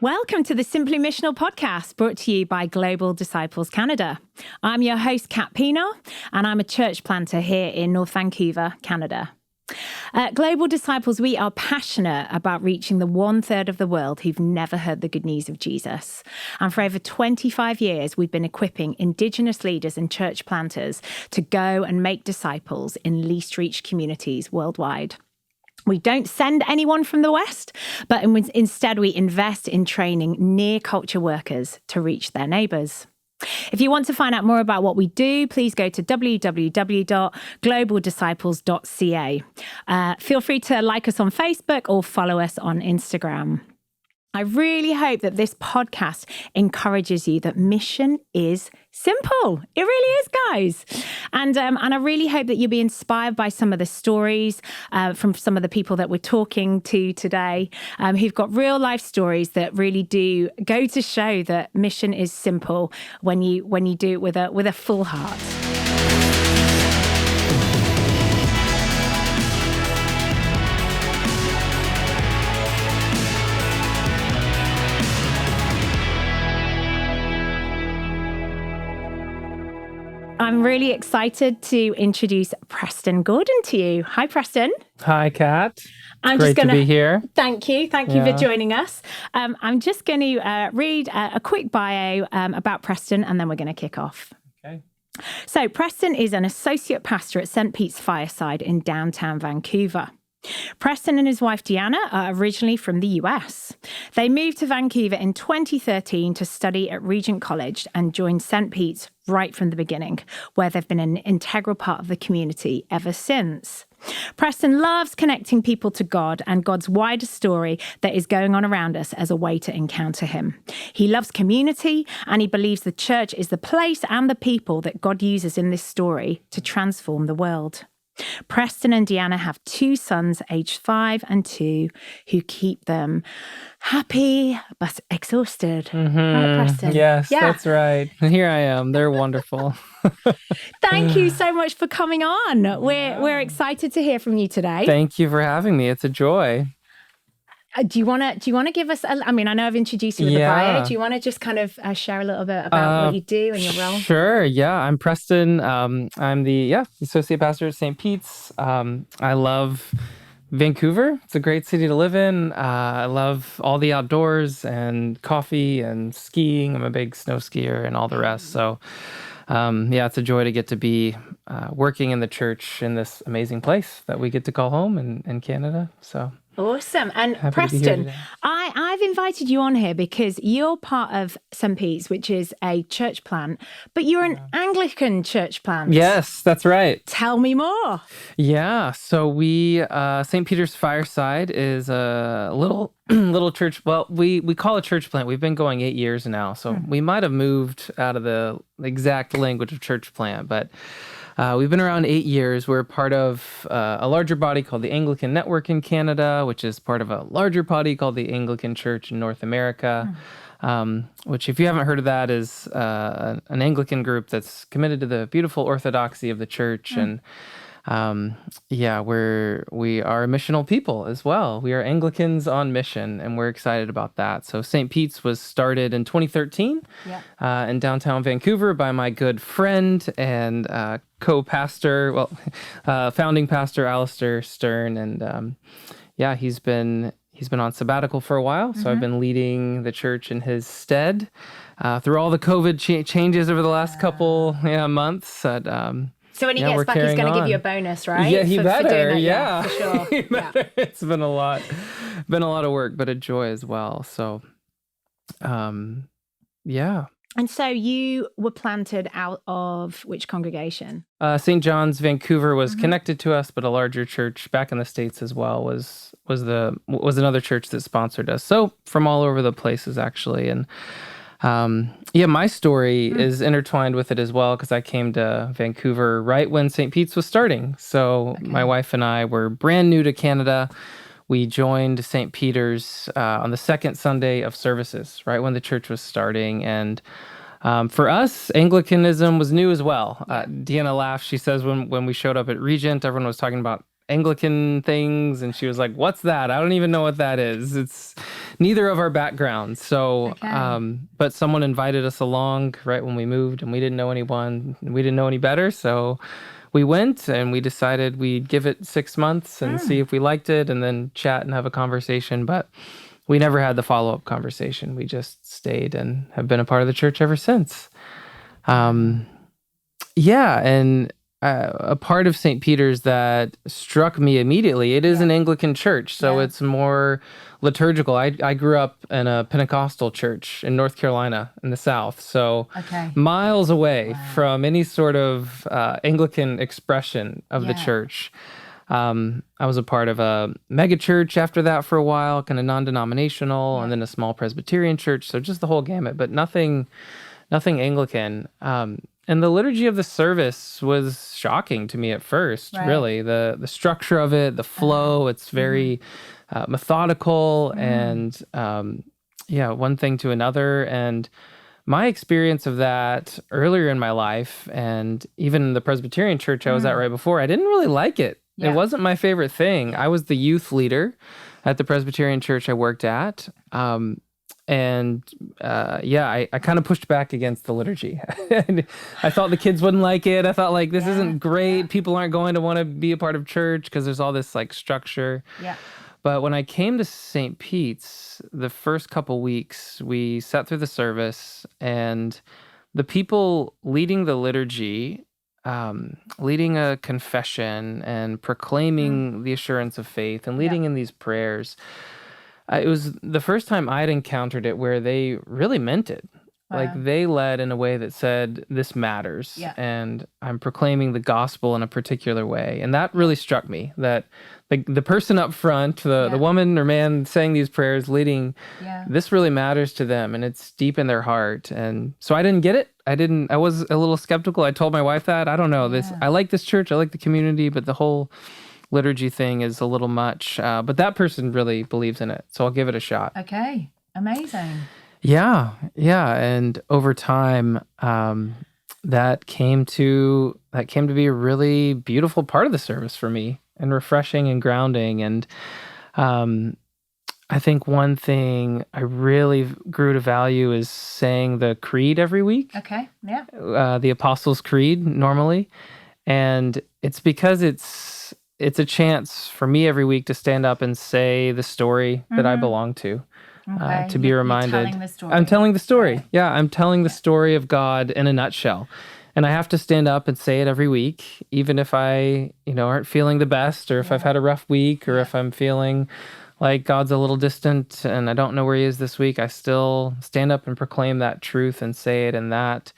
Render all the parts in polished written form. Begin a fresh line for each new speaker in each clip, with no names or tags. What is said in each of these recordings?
Welcome to the Simply Missional podcast, brought to you by Global Disciples Canada. I'm your host, Kat Pienaar, and I'm a church planter here in North Vancouver, Canada. At Global Disciples, we are passionate about reaching the 1/3 of the world who've never heard the good news of Jesus. And for over 25 years, we've been equipping Indigenous leaders and church planters to go and make disciples in least reached communities worldwide. We don't send anyone from the West, but instead we invest in training near culture workers to reach their neighbours. If you want to find out more about what we do, please go to www.globaldisciples.ca. Feel free to like us on Facebook or follow us on Instagram. I really hope that this podcast encourages you that mission is simple. It really is, guys. And I really hope that you'll be inspired by some of the stories from some of the people that we're talking to today, who've got real life stories that really do go to show that mission is simple when you do it with a full heart. I'm really excited to introduce Preston Gordon to you. Hi, Preston.
Hi, Kat.
I'm
Great to be here.
Thank you. Thank you for joining us. I'm just going to read a quick bio about Preston, and then we're going to kick off.
Okay.
So Preston is an associate pastor at St. Pete's Fireside in downtown Vancouver. Preston and his wife Deanna are originally from the US. They moved to Vancouver in 2013 to study at Regent College and joined St. Pete's right from the beginning, where they've been an integral part of the community ever since. Preston loves connecting people to God and God's wider story that is going on around us as a way to encounter Him. He loves community, and he believes the church is the place and the people that God uses in this story to transform the world. Preston and Deanna have 2 sons, aged 5 and 2, who keep them happy but exhausted.
Mm-hmm.
Right, Preston?
Yes, that's right. Here I am. They're wonderful.
Thank you so much for coming on. We're excited to hear from you today.
Thank you for having me. It's a joy.
Do you want to give us? I know I've introduced you with the bio. Do you want to just kind of share a little bit about what you do and your role?
Sure. Yeah, I'm Preston. I'm the associate pastor at St. Pete's. I love Vancouver. It's a great city to live in. I love all the outdoors and coffee and skiing. I'm a big snow skier and all the rest. So, it's a joy to get to be working in the church in this amazing place that we get to call home in Canada. So.
Awesome. And Preston, I've invited you on here because you're part of St. Pete's, which is a church plant, but you're an Anglican church plant.
Yes, that's right.
Tell me more.
Yeah. So we, St. Peter's Fireside is a little church. Well, we call it church plant. We've been going 8 years now. So we might have moved out of the exact language of church plant, but we've been around 8 years. We're part of a larger body called the Anglican Network in Canada, which is part of a larger body called the Anglican Church in North America, which, if you haven't heard of that, is an Anglican group that's committed to the beautiful orthodoxy of the church. And we are a missional people as well. We are Anglicans on mission, and we're excited about that. So St. Pete's was started in 2013 in downtown Vancouver by my good friend and co-pastor, founding pastor Alistair Stern. And he's been on sabbatical for a while. So I've been leading the church in his stead through all the COVID changes over the last couple months.
So when he gets back, he's going to give you a bonus, right?
Yeah, he better.
For doing that.
Yeah,
for sure.
He better. It's been a lot of work, but a joy as well. So,
And so you were planted out of which congregation?
St. John's, Vancouver was connected to us, but a larger church back in the States as well was another church that sponsored us. So from all over the places, actually, and. My story is intertwined with it as well, because I came to Vancouver right when St. Pete's was starting. So my wife and I were brand new to Canada. We joined St. Peter's on the second Sunday of services, right when the church was starting. And for us, Anglicanism was new as well. Deanna laughs. She says when we showed up at Regent, everyone was talking about Anglican things, and she was like, "What's that? I don't even know what that is." It's neither of our backgrounds. So, but someone invited us along right when we moved, and we didn't know anyone, and we didn't know any better. So we went, and we decided we'd give it 6 months and see if we liked it, and then chat and have a conversation. But we never had the follow-up conversation. We just stayed and have been a part of the church ever since. Yeah, and a part of St. Peter's that struck me immediately, it is an Anglican church, so it's more liturgical. I grew up in a Pentecostal church in North Carolina in the South, so miles away from any sort of Anglican expression of the church. I was a part of a mega church after that for a while, kind of non-denominational, and then a small Presbyterian church, so just the whole gamut, but nothing Anglican. And the liturgy of the service was shocking to me at first, really. The structure of it, the flow, it's very methodical and, one thing to another. And my experience of that earlier in my life, and even in the Presbyterian church I was at right before, I didn't really like it. It wasn't my favorite thing. I was the youth leader at the Presbyterian church I worked at. I kind of pushed back against the liturgy. I thought the kids wouldn't like it. I thought, like, this isn't great. People aren't going to want to be a part of church because there's all this, like, structure. Yeah. But when I came to St. Pete's, the first couple weeks, we sat through the service, and the people leading the liturgy, leading a confession and proclaiming the assurance of faith and leading in these prayers, it was the first time I'd encountered it where they really meant it. Like, they led in a way that said, this matters, and I'm proclaiming the gospel in a particular way. And that really struck me, that the person up front, the woman or man saying these prayers, leading, this really matters to them, and it's deep in their heart. And so I didn't get it. I was a little skeptical. I told my wife that. I don't know. I like this church. I like the community, but the whole liturgy thing is a little much. But that person really believes in it, so I'll give it a shot.
Okay. Amazing.
Yeah. And over time, that came to be a really beautiful part of the service for me, and refreshing and grounding. And I think one thing I really grew to value is saying the creed every week. Okay. Yeah. The Apostles' Creed normally, and it's because it's a chance for me every week to stand up and say the story that I belong to. To be reminded. You're telling the story. I'm telling the story. Right. Yeah, I'm telling the story of God in a nutshell. And I have to stand up and say it every week, even if I, aren't feeling the best, or if I've had a rough week, or if I'm feeling like God's a little distant and I don't know where he is this week. I still stand up and proclaim that truth and say it, and that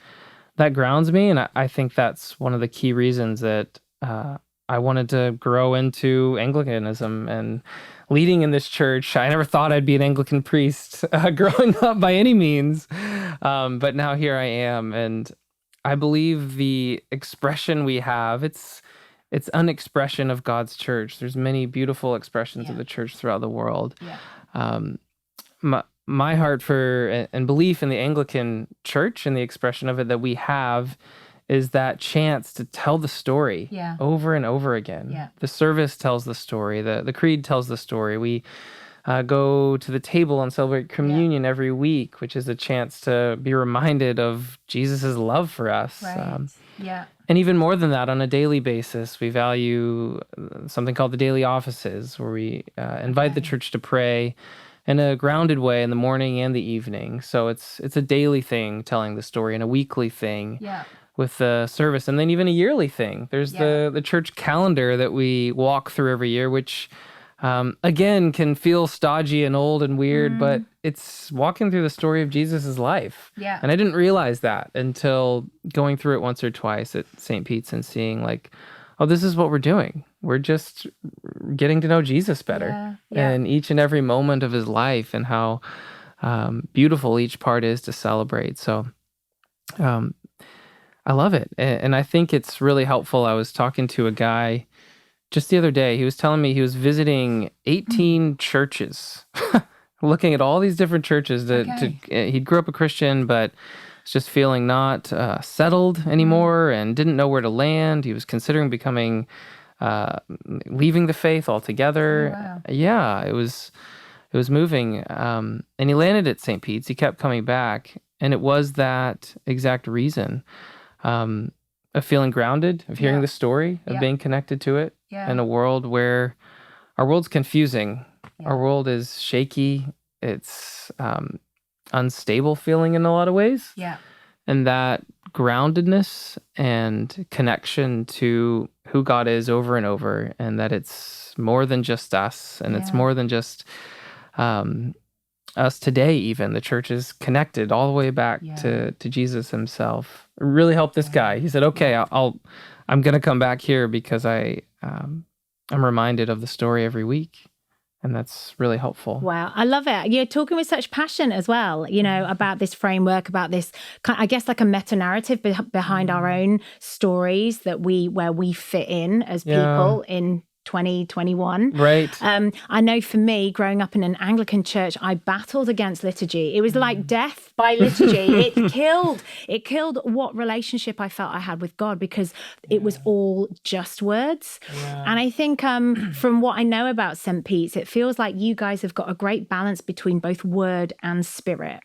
grounds me. And I think that's one of the key reasons that I wanted to grow into Anglicanism and leading in this church. I never thought I'd be an Anglican priest growing up by any means, but now here I am, and I believe the expression we have, it's an expression of God's church. There's many beautiful expressions of the church throughout the world. My heart for and belief in the Anglican church and the expression of it that we have is that chance to tell the story over and over again. Yeah. The service tells the story. The creed tells the story. We go to the table and celebrate communion every week, which is a chance to be reminded of Jesus' love for us. Right. And even more than that, on a daily basis, we value something called the daily offices, where we invite the church to pray in a grounded way in the morning and the evening. So it's a daily thing, telling the story, and a weekly thing. Yeah. With the service, and then even a yearly thing. There's the church calendar that we walk through every year, which again can feel stodgy and old and weird, but it's walking through the story of Jesus' life. Yeah. And I didn't realize that until going through it once or twice at St. Pete's and seeing, like, oh, this is what we're doing. We're just getting to know Jesus better in each and every moment of his life, and how beautiful each part is to celebrate. So I love it. And I think it's really helpful. I was talking to a guy just the other day. He was telling me he was visiting 18 churches, looking at all these different churches. He grew up a Christian, but was just feeling not settled anymore and didn't know where to land. He was considering becoming leaving the faith altogether.
Oh, wow.
Yeah, it was moving. And he landed at St. Pete's. He kept coming back, and it was that exact reason of feeling grounded, of hearing the story, of being connected to it in a world where our world's confusing. Our world is shaky. It's unstable feeling in a lot of ways.
Yeah.
And that groundedness and connection to who God is over and over, and that it's more than just us, and it's more than just us today. Even the church is connected all the way back to Jesus himself. It really helped this guy. He said, "Okay, I'm going to come back here because I'm reminded of the story every week." And that's really helpful.
Wow. I love it. You're talking with such passion as well, about this framework, about this, I guess, like a meta-narrative behind our own stories where we fit in as people in 2021.
Right.
I know for me, growing up in an Anglican church, I battled against liturgy. It was like death by liturgy. It killed what relationship I felt I had with God, because it was all just words. Yeah. And I think from what I know about St. Pete's, it feels like you guys have got a great balance between both word and spirit.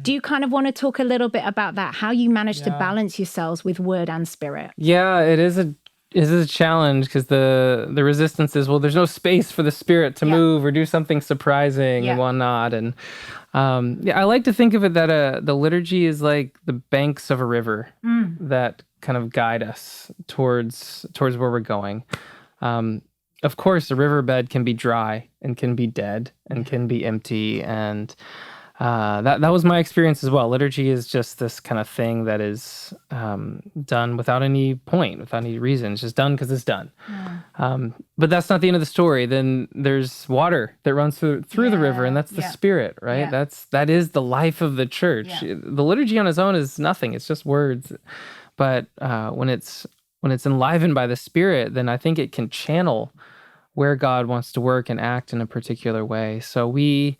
Do you kind of want to talk a little bit about that, how you manage to balance yourselves with word and spirit?
Yeah, it is a challenge, because the resistance is, well, there's no space for the Spirit to move or do something surprising and whatnot. And I like to think of it that the liturgy is like the banks of a river that kind of guide us towards where we're going. Of course, the riverbed can be dry and can be dead and can be empty, and that was my experience as well. Liturgy is just this kind of thing that is done without any point, without any reason. It's just done because it's done. But that's not the end of the story. Then there's water that runs through the river, and that's the Spirit, right?
Yeah.
That is the life of the church. Yeah. The liturgy on its own is nothing. It's just words. But when it's enlivened by the Spirit, then I think it can channel where God wants to work and act in a particular way. So we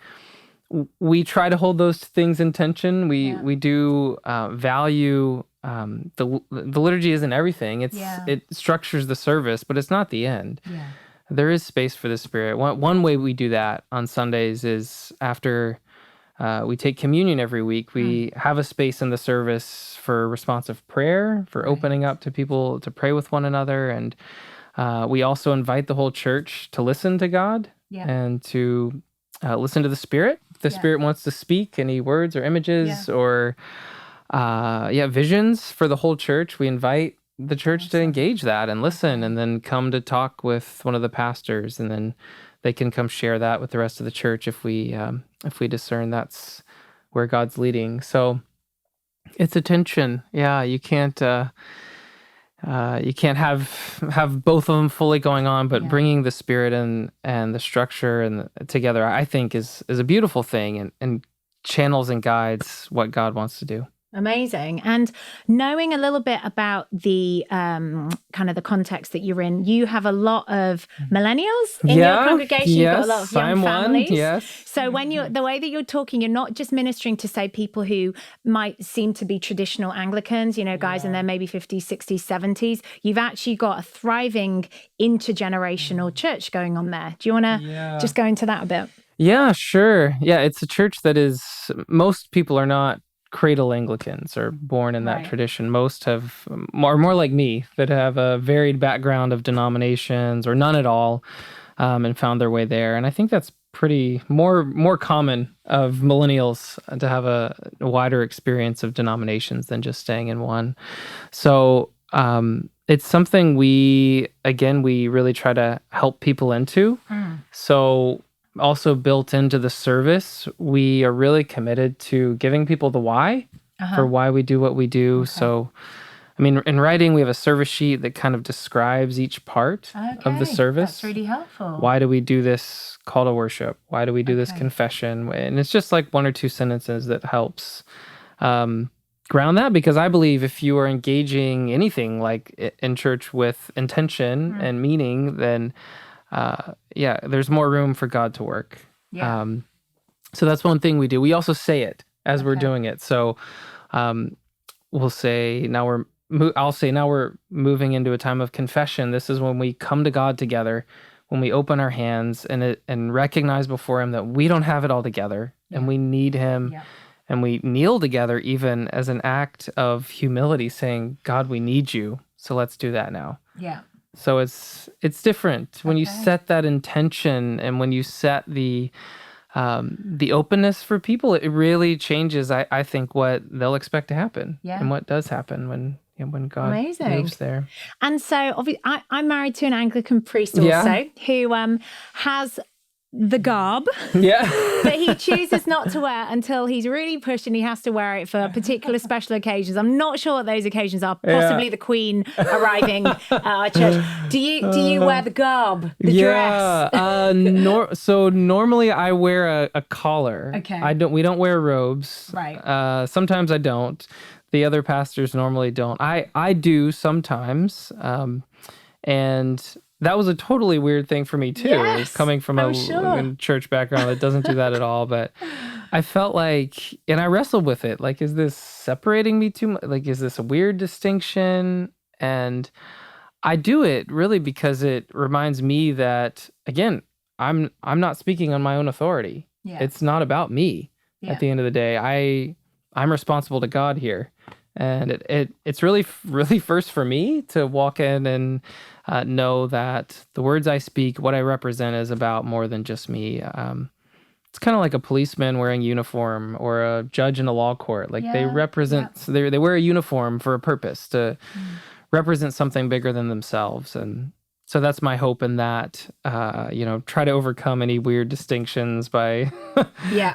try to hold those things in tension. We do value the liturgy isn't everything. It structures the service, but it's not the end. Yeah. There is space for the Spirit. One way we do that on Sundays is after we take communion every week, we have a space in the service for responsive prayer, for opening up to people to pray with one another, and we also invite the whole church to listen to God and to listen to the Spirit. If the Spirit wants to speak any words or images or visions for the whole church, we invite the church to engage that and listen, and then come to talk with one of the pastors, and then they can come share that with the rest of the church if we discern that's where God's leading. So it's a tension. Yeah, you can't have both of them fully going on, but bringing the Spirit and the structure and together, I think is a beautiful thing, and channels and guides what God wants to do.
Amazing. And knowing a little bit about the kind of the context that you're in, you have a lot of millennials in your congregation. You've got a lot of young families.
Yes.
So when the way that you're talking, you're not just ministering to, say, people who might seem to be traditional Anglicans, guys in their maybe 50s, 60s, 70s. You've actually got a thriving intergenerational church going on there. Do you want to just go into that a bit?
Yeah, sure. Yeah, it's a church that most people are not cradle Anglicans or born in that tradition. Most are more like me, that have a varied background of denominations or none at all, and found their way there. And I think that's pretty more common of millennials to have a wider experience of denominations than just staying in one. So it's something we really try to help people into. So also built into the service, we are really committed to giving people the why for why we do what we do. Okay. So, I mean, in writing, we have a service sheet that kind of describes each part of the service.
That's really helpful.
Why do we do this call to worship? Why do we do this confession? And it's just like one or two sentences that helps ground that, because I believe if you are engaging anything like in church with intention and meaning, then there's more room for God to work. Yeah. So that's one thing we do. We also say it as we're doing it. So we'll say, now we're I'll say now we're moving into a time of confession. This is when we come to God together, when we open our hands and recognize before him that we don't have it all together and we need him.
Yeah.
And we kneel together even as an act of humility, saying, God, we need you. So let's do that now.
Yeah.
So it's different when you set that intention, and when you set the openness for people. It really changes, I think, what they'll expect to happen and what does happen when God moves there.
And so obviously, I'm married to an Anglican priest also who has the garb that he chooses not to wear until he's really pushed and he has to wear it for particular special occasions. I'm not sure what those occasions are. Possibly the Queen arriving at our church. Do you wear the garb, the dress?
So normally I wear a collar.
Okay.
We don't wear robes.
Right.
Sometimes I don't. The other pastors normally don't. I do sometimes. And that was a totally weird thing for me too, coming from a church background that doesn't do that at all. But I felt like, and I wrestled with it, like, is this separating me too much? Like, is this a weird distinction? And I do it really because it reminds me that, again, I'm not speaking on my own authority. Yeah. It's not about me at the end of the day. I'm responsible to God here. And it's really first for me to walk in and know that the words I speak, what I represent, is about more than just me. It's kind of like a policeman wearing uniform or a judge in a law court. Like they represent, they wear a uniform for a purpose to represent something bigger than themselves. And so that's my hope in that, try to overcome any weird distinctions by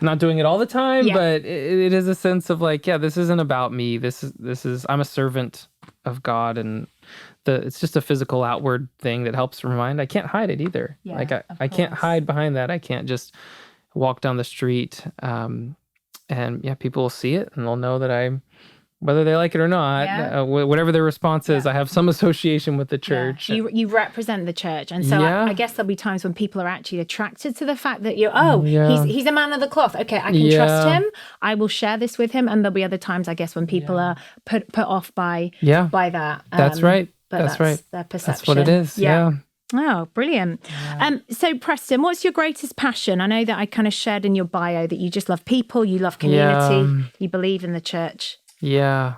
not doing it all the time, but it is a sense of like, this isn't about me. This is, I'm a servant of God, and it's just a physical outward thing that helps remind. I can't hide it either. I can't hide behind that. I can't just walk down the street, and people will see it and they'll know that I'm, whether they like it or not, whatever their response is, I have some association with the church.
You represent the church. And so I guess there'll be times when people are actually attracted to the fact that he's a man of the cloth. Okay, I can trust him. I will share this with him. And there'll be other times, I guess, when people are put off by that.
That's right.
But
that's right.
Their perception.
That's what it is. Yeah.
Oh, brilliant. Yeah. So, Preston, what's your greatest passion? I know that I kind of shared in your bio that you just love people, you love community, you believe in the church.
Yeah,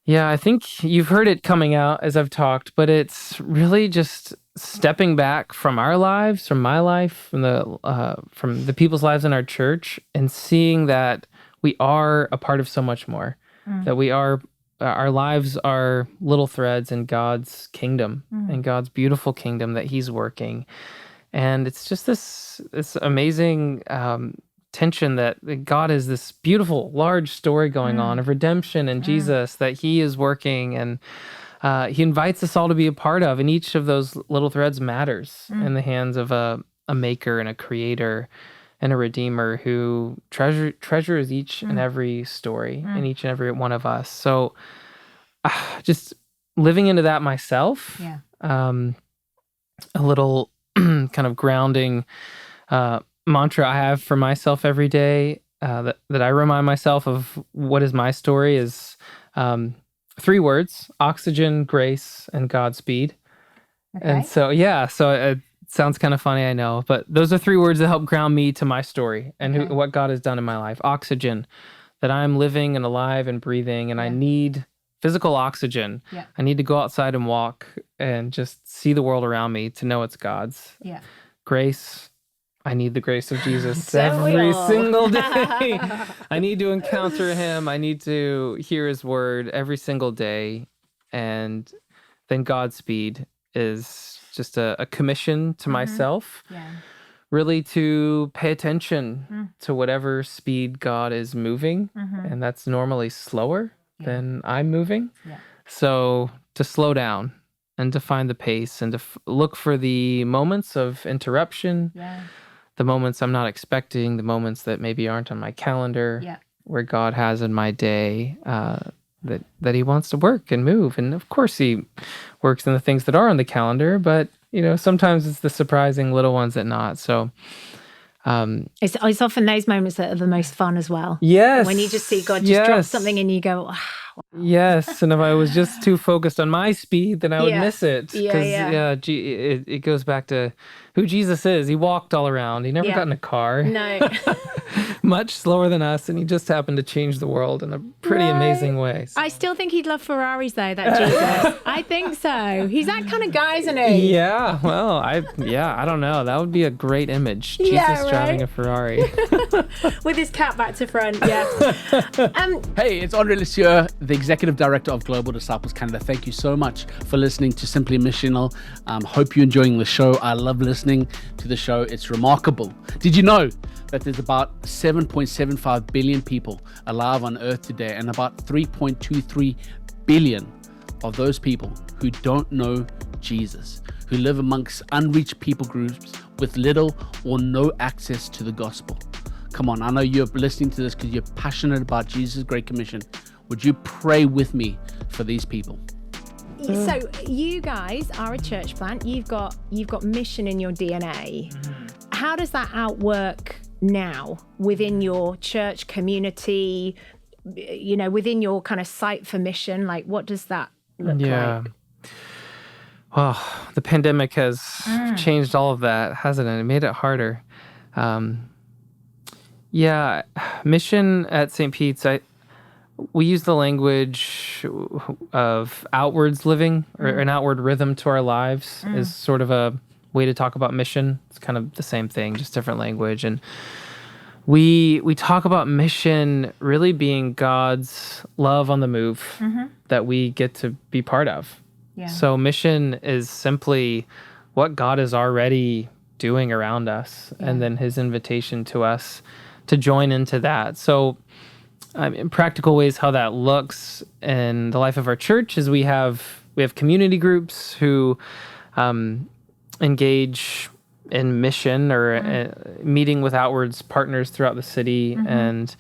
I think you've heard it coming out as I've talked, but it's really just stepping back from our lives, from my life, from the people's lives in our church, and seeing that we are a part of so much more, that we are, our lives are little threads in God's kingdom, in God's beautiful kingdom that he's working. And it's just this amazing tension that God has this beautiful, large story going on of redemption and Jesus that he is working, and he invites us all to be a part of. And each of those little threads matters in the hands of a maker and a creator and a redeemer who treasures each and every story in each and every one of us. So just living into that myself, a little kind of grounding mantra I have for myself every day, that I remind myself of what is my story, is 3 words: oxygen, grace, and Godspeed. Okay. And so it sounds kind of funny, I know, but those are 3 words that help ground me to my story and what God has done in my life. Oxygen, that I'm living and alive and breathing, and I need physical oxygen. I need to go outside and walk and just see the world around me to know it's God's. Grace, I need the grace of Jesus every single day. I need to encounter him. I need to hear his word every single day. And then Godspeed is just a commission to myself, really to pay attention to whatever speed God is moving. And that's normally slower than I'm moving. So to slow down and to find the pace and to look for the moments of interruption, the moments I'm not expecting, the moments that maybe aren't on my calendar, where God has in my day that he wants to work and move. And of course he works in the things that are on the calendar, but sometimes it's the surprising little ones that not. So it's
often those moments that are the most fun as well.
Yes.
When you just see God just drop something and you go,
Yes, and if I was just too focused on my speed, then I would miss it. Because it goes back to who Jesus is. He walked all around. He never got in a car.
No.
Much slower than us, and he just happened to change the world in a pretty amazing way. So.
I still think he'd love Ferraris, though, that Jesus. I think so. He's that kind of guy, isn't he?
Yeah, well, I don't know. That would be a great image. Jesus driving a Ferrari.
With his cap back to front,
Hey, it's Andre Lisieux, the Executive Director of Global Disciples Canada. Thank you so much for listening to Simply Missional. Hope you're enjoying the show. I love listening to the show. It's remarkable. Did you know that there's about 7.75 billion people alive on Earth today, and about 3.23 billion of those people who don't know Jesus, who live amongst unreached people groups with little or no access to the gospel? Come on, I know you're listening to this because you're passionate about Jesus' Great Commission. Would you pray with me for these people?
So you guys are a church plant. You've got mission in your DNA. How does that outwork now within your church community, within your kind of site for mission? Like, what does that look like?
Well, the pandemic has changed all of that, hasn't it? It made it harder. Mission at St. Pete's, we use the language of outwards living, or an outward rhythm to our lives is sort of a way to talk about mission. It's kind of the same thing, just different language. And we talk about mission really being God's love on the move that we get to be part of. Yeah. So mission is simply what God is already doing around us, and then his invitation to us to join into that. So in practical ways, how that looks in the life of our church is we have community groups who engage in mission or meeting with outwards partners throughout the city, and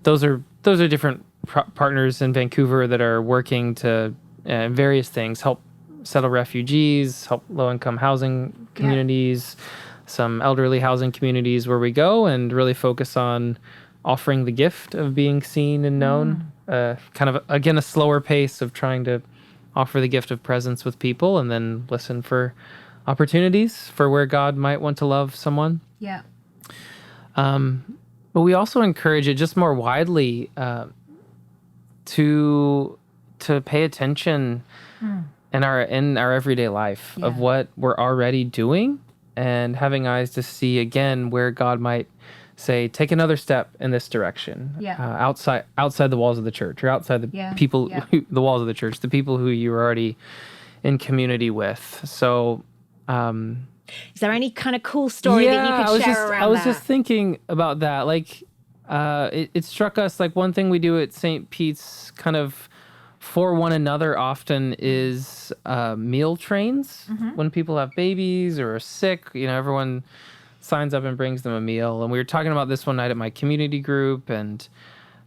those are different partners in Vancouver that are working to various things, help settle refugees, help low-income housing communities, some elderly housing communities where we go and really focus on offering the gift of being seen and known. Kind of, again, a slower pace of trying to offer the gift of presence with people and then listen for opportunities for where God might want to love someone.
Yeah.
But we also encourage it just more widely to pay attention in our everyday life of what we're already doing, and having eyes to see again where God might say, take another step in this direction, outside the walls of the church, or outside the people, the walls of the church, the people who you're already in community with. So,
is there any kind of cool story that you could share around that?
I was just thinking about that. Like, it struck us, like, one thing we do at St. Pete's kind of for one another often is meal trains. When people have babies or are sick, everyone signs up and brings them a meal. And we were talking about this one night at my community group, and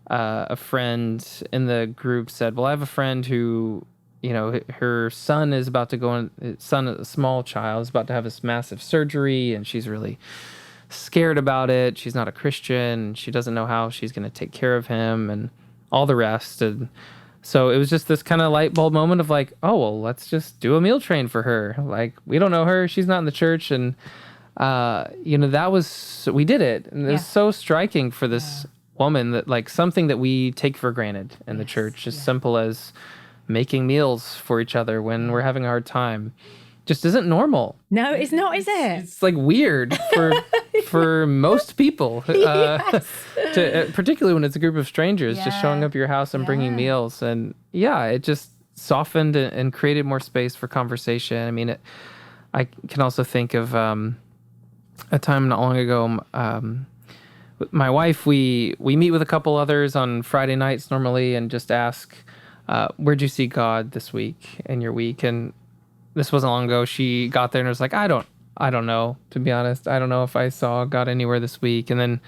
a friend in the group said, well, I have a friend who, her son is about to go in, a small child, is about to have this massive surgery, and she's really scared about it. She's not a Christian. She doesn't know how she's going to take care of him and all the rest. And so it was just this kind of light bulb moment of like, oh, well, let's just do a meal train for her. Like, we don't know her. She's not in the church. And, we did it. And it was so striking for this woman that, like, something that we take for granted in the church, as simple as making meals for each other when we're having a hard time, just isn't normal.
No, it's not, is it?
It's like weird for most people, particularly when it's a group of strangers just showing up at your house and bringing meals. And it just softened and created more space for conversation. I mean, I can also think of a time not long ago. With my wife, we meet with a couple others on Friday nights normally and just ask, where'd you see God this week in your week? And this wasn't long ago. She got there and was like, I don't know, to be honest. I don't know if I saw God anywhere this week. And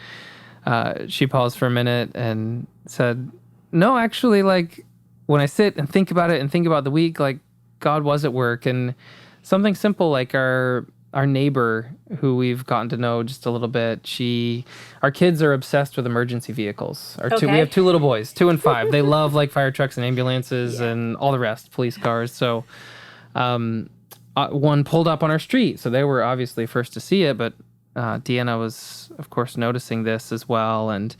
then she paused for a minute and said, no, actually, like, when I sit and think about it and think about the week, like, God was at work. And something simple like our our neighbor, who we've gotten to know just a little bit, our kids are obsessed with emergency vehicles. We have 2 little boys, 2 and 5. They love like fire trucks and ambulances and all the rest, police cars. So one pulled up on our street, so they were obviously first to see it, but Deanna was, of course, noticing this as well. And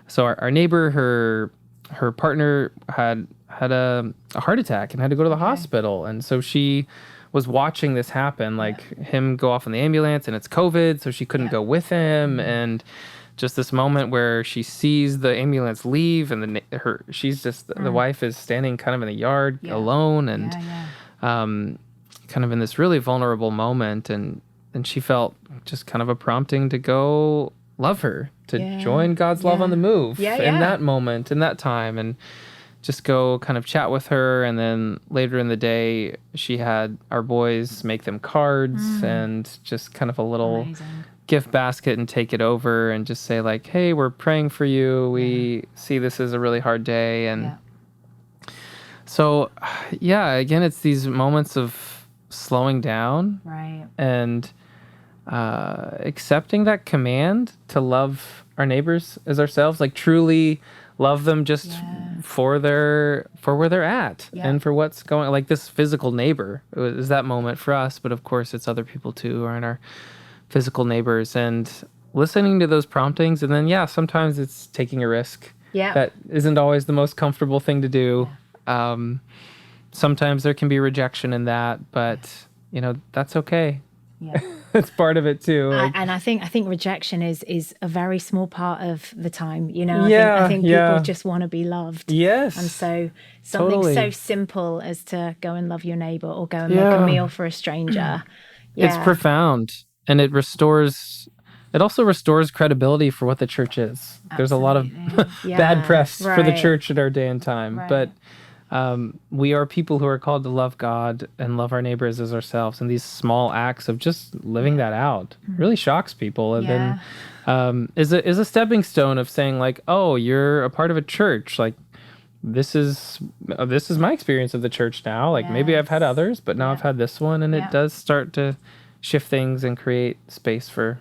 so our neighbor, her partner had a heart attack and had to go to the hospital. And so she was watching this happen, like him go off in the ambulance, and it's COVID, so she couldn't go with him. And just this moment where she sees the ambulance leave, and the wife is standing kind of in the yard alone, and kind of in this really vulnerable moment. And she felt just kind of a prompting to go love her, to join God's love on the move in that moment, in that time, and just go kind of chat with her. And then later in the day, she had our boys make them cards and just kind of a little gift basket, and take it over and just say like, hey, we're praying for you. We see this as a really hard day. And so, again, it's these moments of slowing down and accepting that command to love our neighbors as ourselves, like truly love them just for where they're at and for what's going, like this physical neighbor is that moment for us, but of course it's other people too who aren't our physical neighbors, and listening to those promptings. And then sometimes it's taking a risk that isn't always the most comfortable thing to do. Sometimes there can be rejection in that, but that's okay. It's part of it too.
And I think rejection is a very small part of the time. I think people just want to be loved.
Yes.
And so something so simple as to go and love your neighbor, or go and make a meal for a stranger.
It's profound, and it also restores credibility for what the church is. Absolutely. There's a lot of bad press for the church at our day and time, but we are people who are called to love God and love our neighbors as ourselves. And these small acts of just living that out really shocks people. And then is a stepping stone of saying like, oh, you're a part of a church. Like this is my experience of the church now. Like maybe I've had others, but now I've had this one. And it does start to shift things and create space for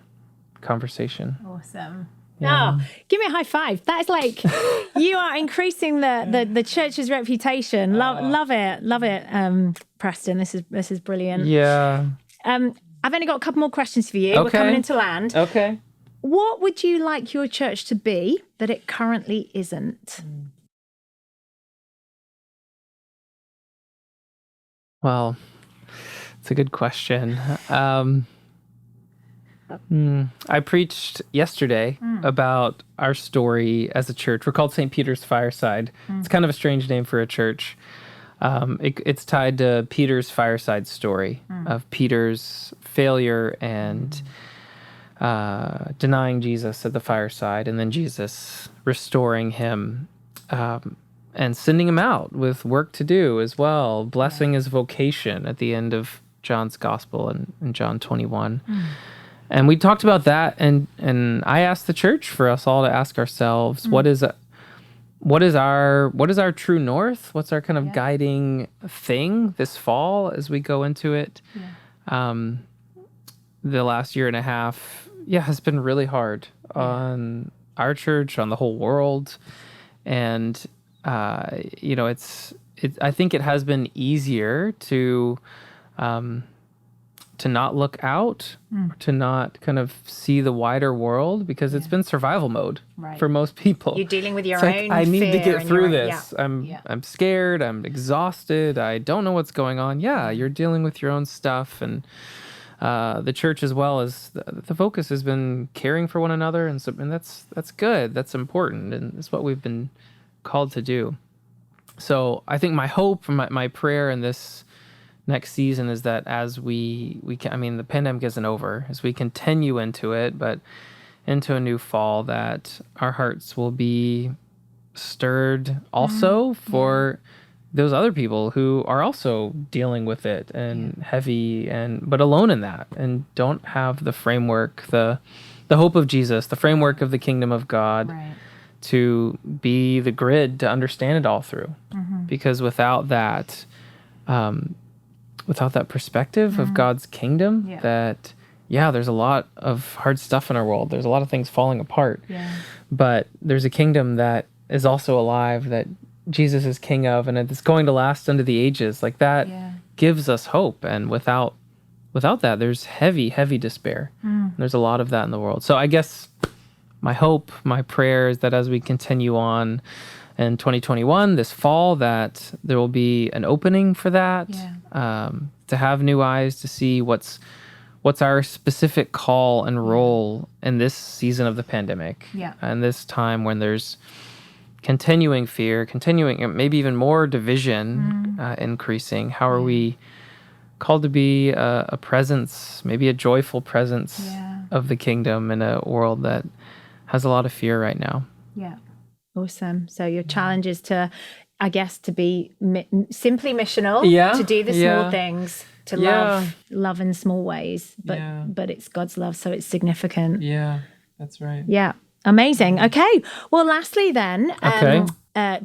conversation.
Awesome. Oh, give me a high five. That's like, you are increasing the church's reputation. Love it. Preston, this is brilliant.
Yeah.
I've only got a couple more questions for you. Okay. We're coming into land.
Okay.
What would you like your church to be that it currently isn't?
Well, it's a good question. I preached yesterday about our story as a church. We're called St. Peter's Fireside. It's kind of a strange name for a church. It's tied to Peter's fireside story of Peter's failure and denying Jesus at the fireside, and then Jesus restoring him and sending him out with work to do as well, blessing his vocation at the end of John's Gospel in John 21. And we talked about that, and I asked the church for us all to ask ourselves, what is our true north? What's our kind of guiding thing this fall as we go into it? The last year and a half, has been really hard on our church, on the whole world, and I think it has been easier to not look out, to not kind of see the wider world, because it's been survival mode for most people.
You're dealing with your
it's
own
like, I need to get through this.
Yeah.
I'm scared. I'm exhausted. I don't know what's going on. Yeah, you're dealing with your own stuff. And the church as well, as the focus has been caring for one another. And that's good. That's important. And it's what we've been called to do. So I think my hope, my prayer in this next season is that as we can, the pandemic isn't over, as we continue into it, but into a new fall, that our hearts will be stirred also for those other people who are also dealing with it and heavy, but alone in that, and don't have the framework, the hope of Jesus, the framework of the kingdom of God to be the grid to understand it all through. Because without that perspective of God's kingdom, that yeah, there's a lot of hard stuff in our world. There's a lot of things falling apart. But there's a kingdom that is also alive, that Jesus is king of, and it's going to last unto the ages. Like that gives us hope. And without that, there's heavy, heavy despair. There's a lot of that in the world. So I guess my hope, my prayer is that as we continue on in 2021, this fall, that there will be an opening for that, to have new eyes, to see what's our specific call and role in this season of the pandemic, and this time when there's continuing fear, continuing maybe even more division, increasing. How are we called to be a presence, maybe a joyful presence of the kingdom in a world that has a lot of fear right now?
Yeah. Awesome. So your challenge is to, I guess, to be simply missional, to do the small things, to love in small ways, but it's God's love, so it's significant.
Yeah, that's right.
Yeah. Amazing. Okay. Well, lastly then,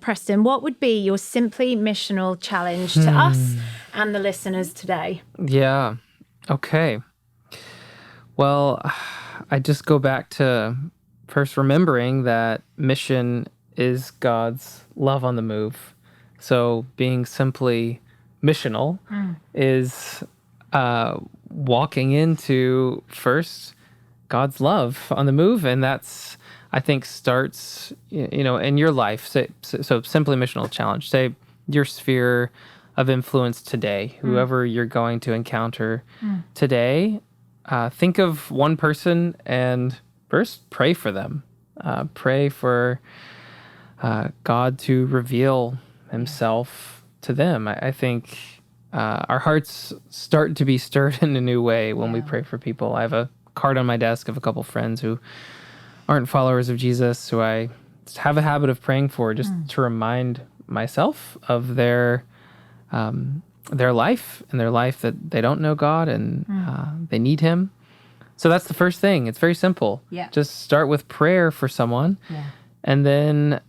Preston, what would be your simply missional challenge to us and the listeners today?
Yeah. Okay. Well, I just go back to first remembering that mission is God's love on the move. So being simply missional is walking into first God's love on the move. And that's, I think, starts, in your life. So simply missional challenge, say your sphere of influence today, whoever you're going to encounter today, think of one person and first pray for them. Pray for God to reveal himself to them. I think our hearts start to be stirred in a new way when we pray for people. I have a card on my desk of a couple friends who aren't followers of Jesus, who I have a habit of praying for, just to remind myself of their life, and their life that they don't know God, and they need him. So that's the first thing. It's very simple. Just start with prayer for someone, and then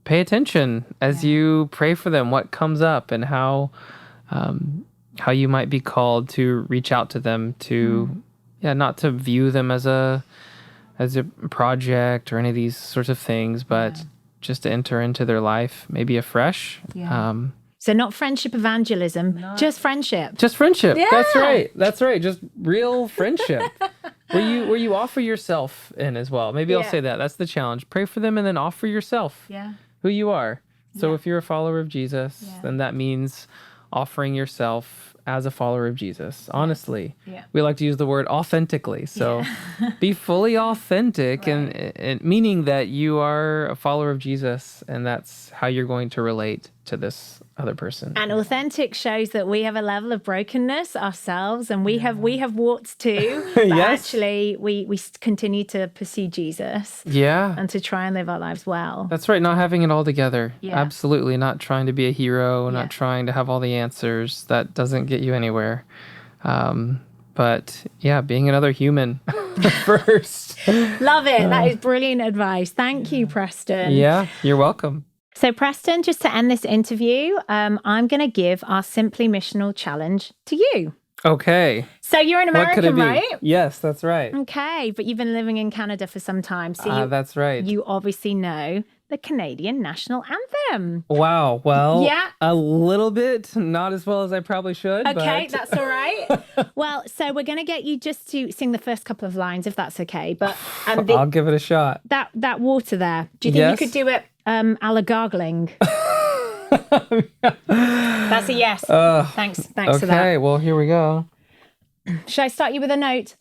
pay attention as you pray for them, what comes up, and how you might be called to reach out to them, to not to view them as a project or any of these sorts of things, but just to enter into their life, maybe afresh.
So not friendship evangelism, just friendship.
Just friendship. Yeah. That's right. Just real friendship. where you offer yourself in as well. Maybe I'll say that. That's the challenge. Pray for them and then offer yourself. Who you are. So if you're a follower of Jesus, then that means offering yourself as a follower of Jesus. Honestly. We like to use the word authentically. So be fully authentic, and meaning that you are a follower of Jesus, and that's how you're going to relate to this other person.
And authentic shows that we have a level of brokenness ourselves, and we have warts too. But actually, we continue to pursue Jesus. And to try and live our lives well.
That's right. Not having it all together. Absolutely. Not trying to be a hero. Not trying to have all the answers. That doesn't get you anywhere. But being another human first.
Love it. That is brilliant advice. Thank you, Preston.
Yeah, you're welcome.
So, Preston, just to end this interview, I'm going to give our Simply Missional Challenge to you.
Okay.
So you're an American, right?
Yes, that's right.
Okay, but you've been living in Canada for some time. So
that's right.
You obviously know the Canadian national anthem.
Wow. Well, a little bit, not as well as I probably should.
Okay, that's all right. Well, so we're going to get you just to sing the first couple of lines, if that's okay. But
I'll give it a shot.
That water there, do you think you could do it a la gargling? That's a yes. Thanks for that.
Okay, well, here we go.
Should I start you with a note?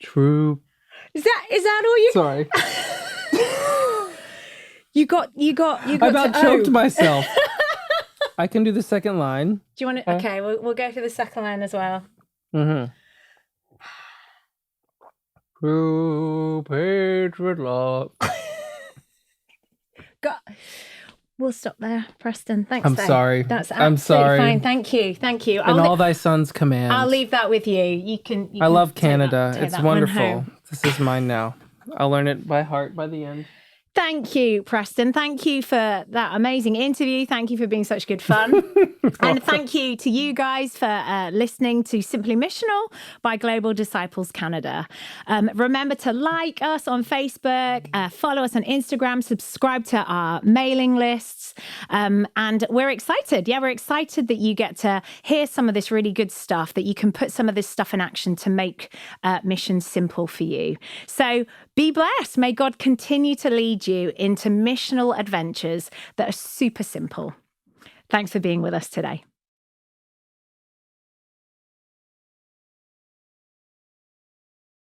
True.
Is that all you?
Sorry.
You got.
I about choked myself. I can do the second line.
Do you want to? Okay, we'll go through the second line as well.
True patriot love.
we'll stop there, Preston. Thanks.
I'm sorry.
That's
I'm
absolutely
sorry.
fine. Thank you.
And all thy son's command.
I'll leave that with you. You can
I love
take
Canada.
take
It's
that one
wonderful.
home.
This is mine now. I'll learn it by heart by the end.
Thank you, Preston. Thank you for that amazing interview. Thank you for being such good fun. And thank you to you guys for listening to Simply Missional by Global Disciples Canada. Remember to like us on Facebook, follow us on Instagram, subscribe to our mailing lists. And we're excited. Yeah, we're excited that you get to hear some of this really good stuff, that you can put some of this stuff in action to make mission simple for you. So be blessed. May God continue to lead you into missional adventures that are super simple. Thanks for being with us today.